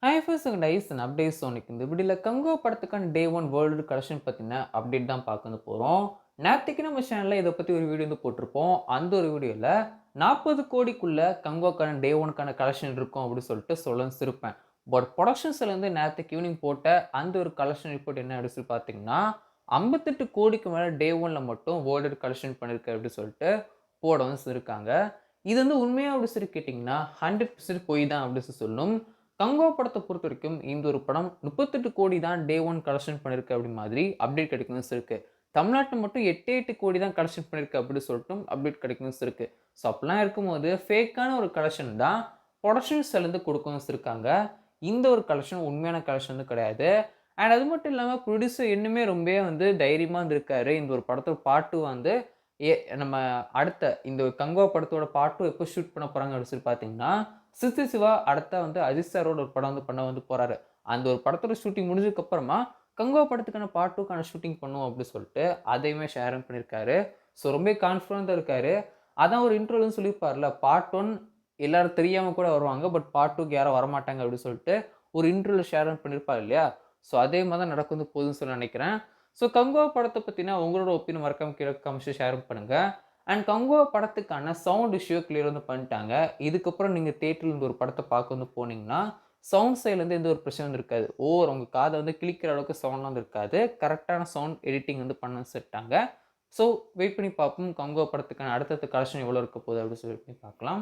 Hi first second ஐஸ் and updates ஒன்றைக்கு இந்த வீடியோவில் கங்கோ படத்துக்கான டே ஒன் வேர்ல்டு கலெக்ஷன் பற்றின அப்டேட் தான் பார்க்க போகிறோம். நேற்றுக்கு நம்ம சேனலில் இதை பற்றி ஒரு வீடியோ வந்து போட்டிருப்போம். அந்த ஒரு வீடியோவில் 40 கோடிக்குள்ள கங்கோக்கான டே ஒன்க்கான கலெக்ஷன் இருக்கும் அப்படின்னு சொல்லிட்டு சொல்லிருப்பேன். பட் ப்ரொடக்ஷன்ஸ்லேருந்து நேற்றுக்கு ஈவினிங் போட்ட அந்த ஒரு கலெக்ஷன் ரிப்போர்ட் என்ன அப்படின்னு சொல்லி பார்த்தீங்கன்னா 58 கோடிக்கு மேலே டே ஒனில் மட்டும் வேர்ல்டு கலெக்ஷன் பண்ணியிருக்கு அப்படின்னு சொல்லிட்டு போட வந்து இருக்காங்க. இது வந்து உண்மையாக அப்படி சொல்லி கேட்டிங்கன்னா 100% பொய் தான் அப்படின்னு சொல்லணும். கங்கோ படத்தை பொறுத்தவரைக்கும் இந்த ஒரு படம் 38 கோடி தான் டே ஒன் கலெக்ஷன் பண்ணிருக்கு அப்படி மாதிரி அப்டேட் கிடைக்கும் இருக்கு. தமிழ்நாட்டில் மட்டும் 8 கோடி தான் கலெக்ஷன் பண்ணிருக்கு அப்படின்னு சொல்லிட்டு அப்டேட் கிடைக்கும் இருக்கு. ஸோ அப்படிலாம் இருக்கும்போது ஃபேக்கான ஒரு கலெக்ஷன் தான் ப்ரொடக்ஷன்ஸ்லேருந்து கொடுக்கவும் இருக்காங்க. இந்த ஒரு கலெக்ஷன் உண்மையான கலெக்ஷன் வந்து கிடையாது. அண்ட் அது மட்டும் இல்லாமல் ப்ரொடியூசர் இன்னுமே ரொம்ப வந்து தைரியமாக இருந்திருக்காரு. இந்த ஒரு படத்தோட பாட்டு வந்து நம்ம அடுத்த இந்த கங்கோ படத்தோட பாட்டு எப்போ ஷூட் பண்ண போகிறாங்க அப்படின்னு சொல்லி பார்த்தீங்கன்னா சித்து சிவா அடுத்த வந்து அஜித் சாரோட ஒரு படம் வந்து பண்ண வந்து போறாரு. அந்த ஒரு படத்தோட ஷூட்டிங் முடிஞ்சதுக்கு அப்புறமா கங்கோ படத்துக்கான பார்ட் 2க்கான ஷூட்டிங் பண்ணுவோம் அப்படின்னு சொல்லிட்டு அதையுமே ஷேரும் பண்ணியிருக்காரு. ஸோ ரொம்ப கான்ஃபிடென்ட்டா இருக்காரு. அதான் ஒரு இன்ட்ரோலயும் சொல்லியிருப்பார்ல, பார்ட் 1 எல்லாரும் தெரியாம கூட வருவாங்க. பட் பார்ட் 2க்கு யாரும் வரமாட்டாங்க அப்படின்னு சொல்லிட்டு ஒரு இன்ட்ரோல ஷேரும் பண்ணியிருப்பார் இல்லையா? ஸோ அதே மாதிரி தான் நடக்க வந்து போகுதுன்னு சொல்லி நினைக்கிறேன். ஸோ கங்கோ படத்த பத்தின உங்களோட ஒப்பீனியன் மறக்காம கீழ கமெண்ட்ஸ்ல ஷேர் பண்ணுங்க. அண்ட் கங்கோ படத்துக்கான சவுண்ட் இஷ்யூ கிளியர் வந்து பண்ணிட்டாங்க. இதுக்கப்புறம் நீங்க தியேட்டர்ல இருந்து ஒரு படத்த பார்க்க வந்து போனீங்கன்னா, சவுண்ட் சைட்லேருந்து எந்த ஒரு பிரச்சனையும் இருக்காது. ஓவர் உங்க காத வந்து கிழிக்கிற அளவுக்கு சவுண்ட்லாம் வந்து இருக்காது. கரெக்ட்டான சவுண்ட் எடிட்டிங் வந்து பண்ண வச்சுட்டாங்க. ஸோ வெயிட் பண்ணி பார்ப்போம். கங்கோ படத்துக்கான அடுத்தடுத்த கலெக்ஷன் எவ்வளோ இருக்க போகுது அப்படின்னு சொல்லி பார்க்கலாம்.